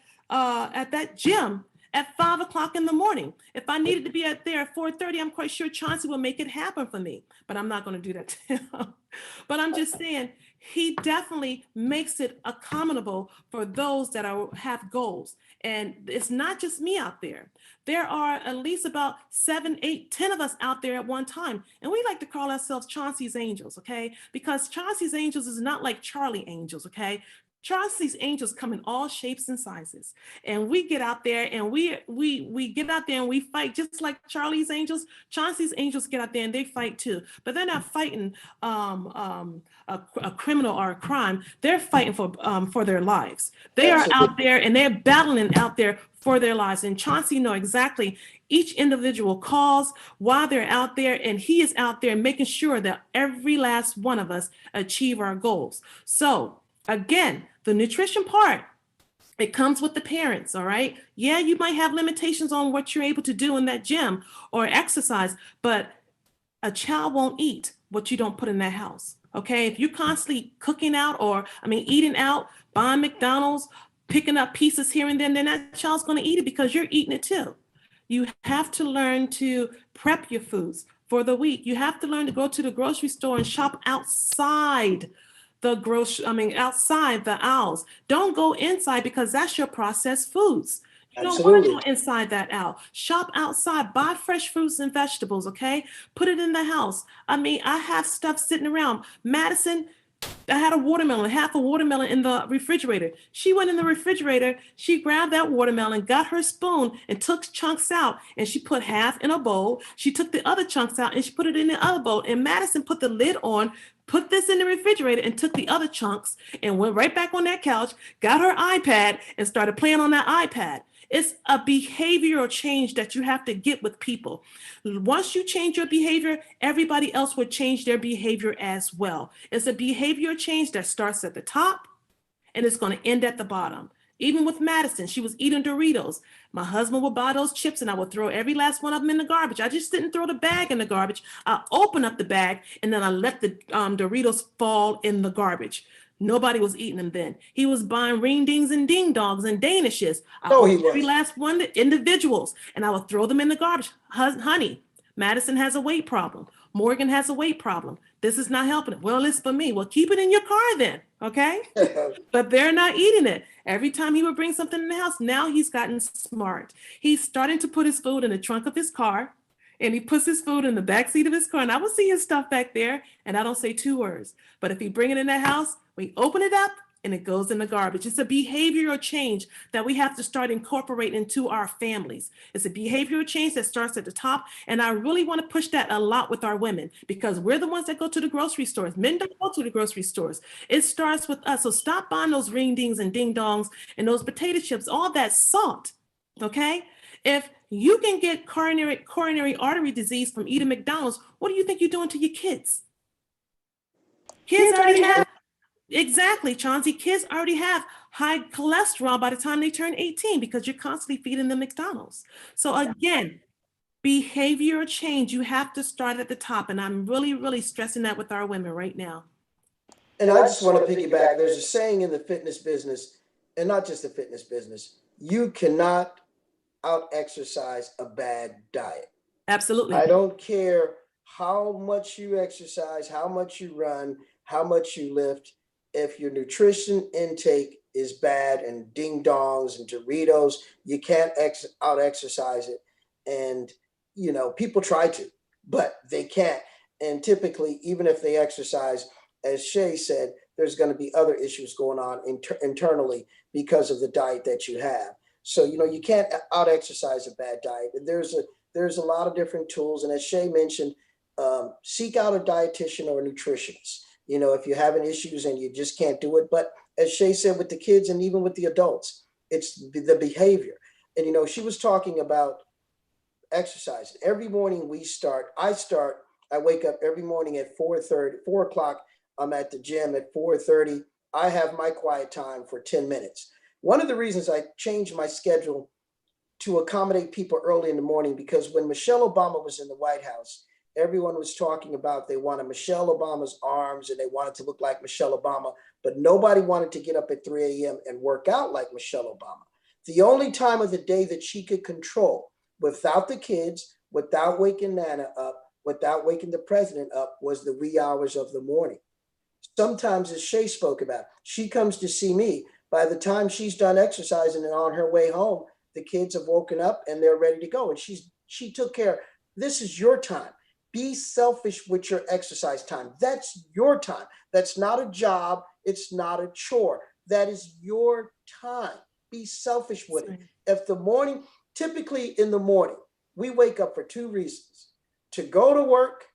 Speaker 3: gym at 5 o'clock in the morning. If I needed to be there at 4:30, I'm quite sure Chauncey will make it happen for me. But I'm not going to do that to him. But I'm just saying, he definitely makes it accommodable for those that have goals. And it's not just me out there. There are at least about 7, 8, 10 of us out there at one time. And we like to call ourselves Chauncey's Angels, okay? Because Chauncey's Angels is not like Charlie Angels, okay? Chauncey's Angels come in all shapes and sizes. And we get out there and we get out there and we fight just like Charlie's Angels. Chauncey's Angels get out there and they fight too. But they're not fighting a criminal or a crime. They're fighting for their lives. They are out there and they're battling out there for their lives. And Chauncey know exactly each individual cause, why they're out there, and he is out there making sure that every last one of us achieve our goals. So again, the nutrition part, It comes with the parents, all right? Yeah, you might have limitations on what you're able to do in that gym or exercise, but a child won't eat what you don't put in that house. Okay. If you're constantly cooking out eating out, buying McDonald's, picking up pieces here and then that child's going to eat it because you're eating it too. You have to learn to prep your foods for the week. You have to learn to go to the grocery store and shop outside outside the aisles. Don't go inside because that's your processed foods. You don't want to go
Speaker 2: Absolutely.
Speaker 3: inside that aisle. Shop outside. Buy fresh fruits and vegetables, okay? Put it in the house. I have stuff sitting around. Madison, I had a watermelon, half a watermelon in the refrigerator. She went in the refrigerator, she grabbed that watermelon, got her spoon, and took chunks out. And she put half in a bowl. She took the other chunks out and she put it in the other bowl. And Madison put the lid on, put this in the refrigerator, and took the other chunks and went right back on that couch, got her iPad, and started playing on that iPad. It's a behavioral change that you have to get with people. Once you change your behavior, everybody else will change their behavior as well. It's a behavior change that starts at the top and it's going to end at the bottom. Even with Madison, she was eating Doritos. My husband would buy those chips and I would throw every last one of them in the garbage. I just didn't throw the bag in the garbage. I opened up the bag and then I let the Doritos fall in the garbage. Nobody was eating them then. He was buying ring dings and ding dongs and danishes. I
Speaker 2: No, he
Speaker 3: opened every
Speaker 2: was.
Speaker 3: last one, the individuals, and I would throw them in the garbage. Honey, Madison has a weight problem. Morgan has a weight problem. This is not helping it. Well, it's for me. Well, keep it in your car then, okay? But they're not eating it. Every time he would bring something in the house, now he's gotten smart. He's starting to put his food in the trunk of his car, and he puts his food in the back seat of his car, and I will see his stuff back there, and I don't say two words. But if he bring it in the house, we open it up, and it goes in the garbage. It's a behavioral change that we have to start incorporating into our families. It's a behavioral change that starts at the top. And I really want to push that a lot with our women because we're the ones that go to the grocery stores. Men don't go to the grocery stores. It starts with us. So stop buying those ring dings and ding dongs and those potato chips, all that salt. Okay? If you can get coronary artery disease from eating McDonald's, what do you think you're doing to your kids? Kids already have. Exactly, Chauncey. Kids already have high cholesterol by the time they turn 18 because you're constantly feeding them McDonald's. So again, behavior change, you have to start at the top. And I'm really, really stressing that with our women right now.
Speaker 2: And I just want to piggyback. There's a saying in the fitness business, and not just the fitness business, you cannot out exercise a bad diet.
Speaker 3: Absolutely.
Speaker 2: I don't care how much you exercise, how much you run, how much you lift. If your nutrition intake is bad and ding dongs and Doritos, you can't out exercise it. And, people try to, but they can't. And typically, even if they exercise, as Shay said, there's going to be other issues going on internally because of the diet that you have. So, you can't out exercise a bad diet. And there's a lot of different tools. And as Shay mentioned, seek out a dietitian or a nutritionist. If you're having issues and you just can't do it. But as Shay said, with the kids and even with the adults, it's the behavior. And, she was talking about exercise. Every morning I wake up every morning at 4 o'clock. I'm at the gym at 4:30. I have my quiet time for 10 minutes. One of the reasons I changed my schedule to accommodate people early in the morning, because when Michelle Obama was in the White House, everyone was talking about they wanted Michelle Obama's arms and they wanted to look like Michelle Obama, but nobody wanted to get up at 3 a.m. and work out like Michelle Obama. The only time of the day that she could control without the kids, without waking Nana up, without waking the president up was the wee hours of the morning. Sometimes, as Shay spoke about, she comes to see me. By the time she's done exercising and on her way home, the kids have woken up and they're ready to go. And she took care. This is your time. Be selfish with your exercise time. That's your time. That's not a job. It's not a chore. That is your time. Be selfish with it. If typically in the morning, we wake up for two reasons: to go to work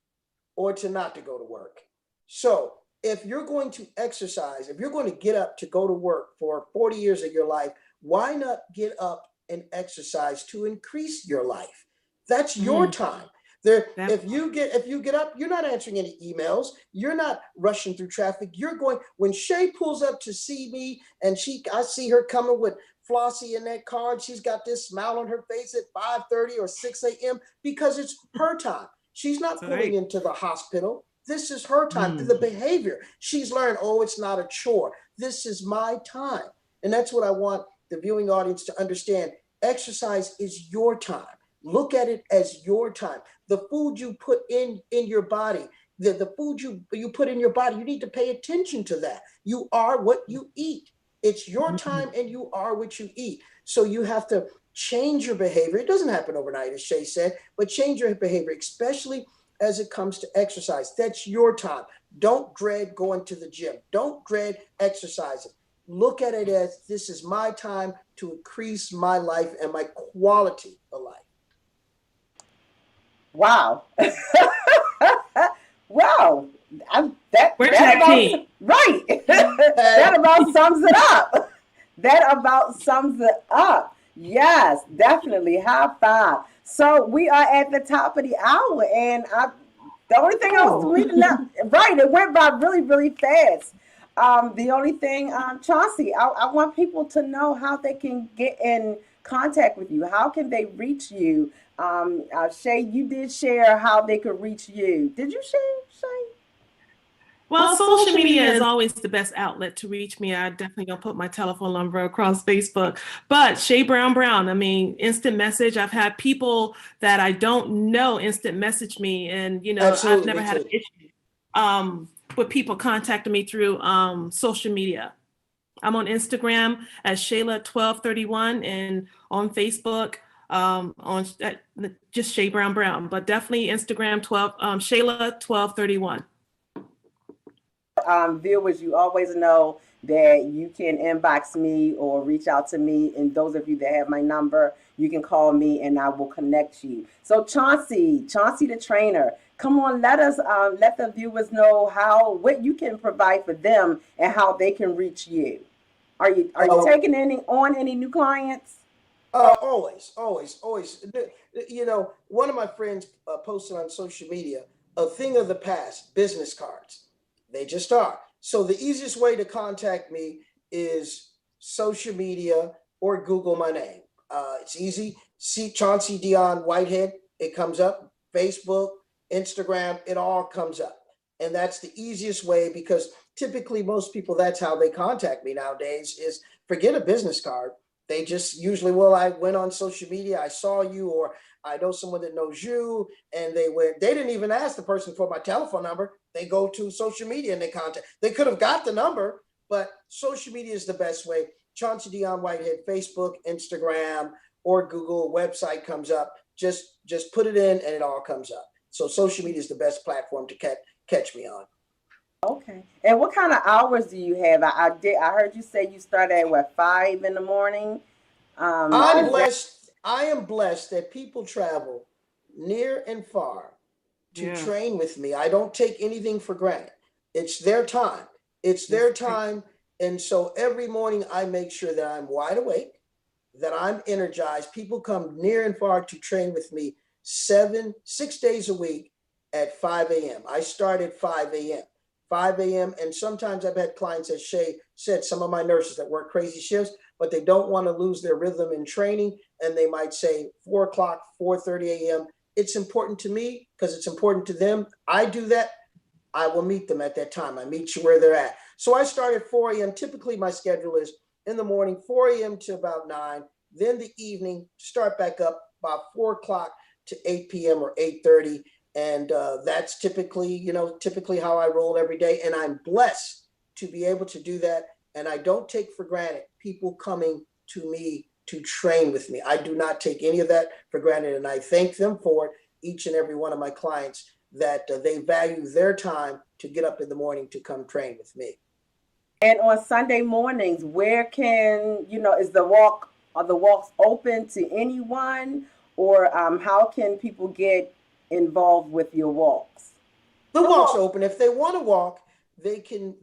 Speaker 2: or to not to go to work. So if you're going to exercise, if you're going to get up to go to work for 40 years of your life, why not get up and exercise to increase your life? That's your time. If you get up, you're not answering any emails. You're not rushing through traffic. You're going, when Shay pulls up to see me and I see her coming with Flossie in that car, and she's got this smile on her face at 5:30 or 6 a.m. because it's her time. She's not pulling into the hospital. This is her time. The behavior she's learned, oh, it's not a chore. This is my time. And that's what I want the viewing audience to understand. Exercise is your time. Look at it as your time. The food you put in your body, the food you put in your body, you need to pay attention to that. You are what you eat. It's your time and you are what you eat. So you have to change your behavior. It doesn't happen overnight, as Shay said, but change your behavior, especially as it comes to exercise. That's your time. Don't dread going to the gym. Don't dread exercising. Look at it as this is my time to increase my life and my quality of life.
Speaker 1: Wow. Wow.
Speaker 3: We're tag team.
Speaker 1: Right. That about sums it up. That about sums it up. Yes, definitely. High five. So we are at the top of the hour, and the only thing I was reading out, right, it went by really, really fast. The only thing, Chauncey, I want people to know how they can get in contact with you. How can they reach you? Shay, you did share how they could reach you. Did you share, Shay?
Speaker 3: Well, social media is always the best outlet to reach me. I definitely gonna put my telephone number across Facebook. But Shay Brown, I mean, instant message. I've had people that I don't know instant message me, and I've never had an issue with people contacting me through social media. I'm on Instagram as Shayla1231 and on Facebook on just Shay Brown, but definitely Instagram Shayla1231.
Speaker 1: Viewers, you always know that you can inbox me or reach out to me, and those of you that have my number, you can call me and I will connect you. So Chauncey the trainer, come on, let the viewers know what you can provide for them and how they can reach you. Are you taking on any new clients?
Speaker 2: Always. One of my friends posted on social media, a thing of the past, business cards. They just are. So the easiest way to contact me is social media or Google my name. It's easy. See Chauncey Dion Whitehead. It comes up. Facebook, Instagram, it all comes up. And that's the easiest way, because typically most people, that's how they contact me nowadays, is forget a business card. They just usually, I went on social media, I saw you, or I know someone that knows you, and they didn't even ask the person for my telephone number. They go to social media and they contact. They could have got the number, but social media is the best way. Chauncey Dion Whitehead, Facebook, Instagram, or Google, website comes up. Just put it in and it all comes up. So social media is the best platform to catch me on.
Speaker 1: Okay. And what kind of hours do you have? I heard you say you start at 5 in the morning.
Speaker 2: I'm blessed. I am blessed that people travel near and far to train with me. I don't take anything for granted. It's their time. It's their time. And so every morning I make sure that I'm wide awake, that I'm energized. People come near and far to train with me 6 days a week at 5 a.m. I start at 5 a.m. 5 a.m. And sometimes I've had clients, as Shay said, some of my nurses that work crazy shifts, but they don't want to lose their rhythm in training. And they might say 4 o'clock, 4:30 a.m. It's important to me because it's important to them. I do that. I will meet them at that time. I meet you where they're at. So I start at 4 a.m. Typically my schedule is in the morning, 4 a.m. to about 9, then the evening, start back up about 4 o'clock to 8 p.m. or 8:30. And that's typically how I roll every day. And I'm blessed to be able to do that. And I don't take for granted people coming to me to train with me. I do not take any of that for granted. And I thank them for it, each and every one of my clients, that they value their time to get up in the morning to come train with me.
Speaker 1: And on Sunday mornings, where is the walks open to anyone, or how can people get involved with your walks?
Speaker 2: The walk's open. If they want to walk, they can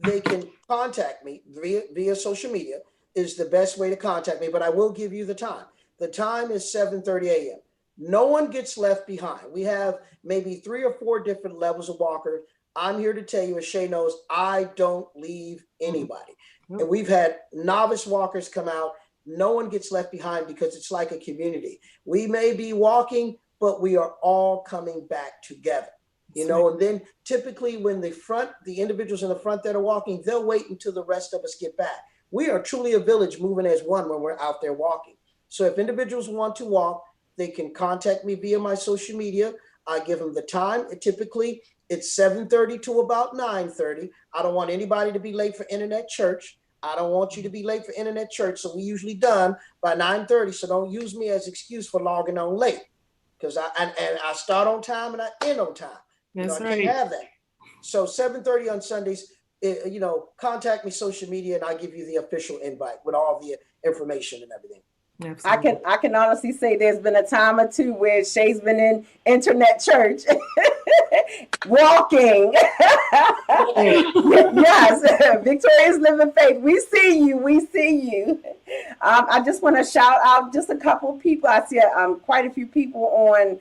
Speaker 2: contact me via social media is the best way to contact me, but I will give you the time. The time is 7:30 a.m. No one gets left behind. We have maybe 3 or 4 different levels of walker. I'm here to tell you, as Shay knows, I don't leave anybody.
Speaker 4: Mhm.
Speaker 2: And we've had novice walkers come out. No one gets left behind because it's like a community. We may be walking, but we are all coming back together. You know, and then typically when the individuals in the front that are walking, they'll wait until the rest of us get back. We are truly a village moving as one when we're out there walking. So if individuals want to walk, they can contact me via my social media. I give them the time. Typically, it's 7:30 to about 9:30. I don't want anybody to be late for internet church. I don't want you to be late for internet church. So we usually done by 9:30. So don't use me as excuse for logging on late, because I start on time and I end on time.
Speaker 4: That's
Speaker 2: I
Speaker 4: right.
Speaker 2: can't have that. So 7:30 on Sundays, contact me social media and I'll give you the official invite with all the information and everything.
Speaker 4: Absolutely.
Speaker 1: I can honestly say there's been a time or two where Shay's been in internet church walking. Yes, Victoria's Living Faith. We see you. We see you. I just want to shout out just a couple of people. I see quite a few people online.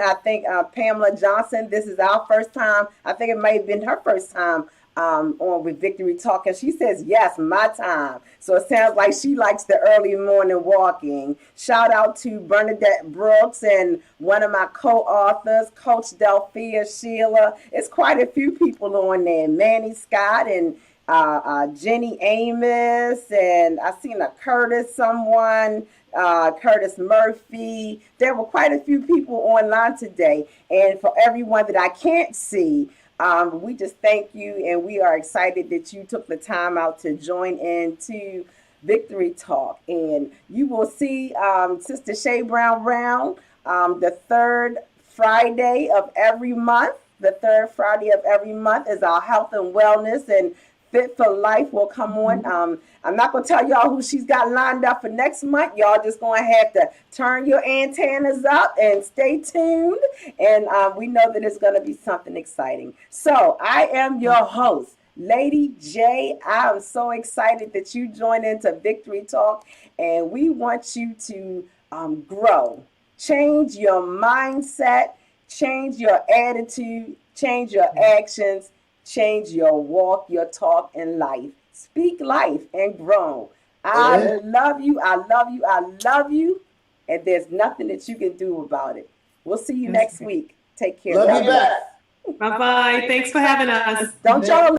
Speaker 1: I think Pamela Johnson. This is our first time. I think it may have been her first time on with Victory Talk, and she says yes, my time. So it sounds like she likes the early morning walking. Shout out to Bernadette Brooks and one of my co-authors, Coach Delphia Sheila. It's quite a few people on there. Manny Scott and Jenny Amos, and I seen a Curtis Murphy. There were quite a few people online today, and for everyone that I can't see, we just thank you, and we are excited that you took the time out to join in to Victory Talk. And you will see Sister Shay Brown the third Friday of every month. The third Friday of every month is our health and wellness and Fit for Life will come on. I'm not going to tell y'all who she's got lined up for next month. Y'all just going to have to turn your antennas up and stay tuned. And we know that it's going to be something exciting. So I am your host, Lady J. I am so excited that you joined into Victory Talk. And we want you to grow. Change your mindset. Change your attitude. Change your actions. Change your walk, your talk, and life. Speak life and grow. I love you. I love you. I love you. And there's nothing that you can do about it. We'll see you next week. Take care.
Speaker 2: Love you back.
Speaker 4: Bye-bye. Thanks for having us.
Speaker 1: Don't y'all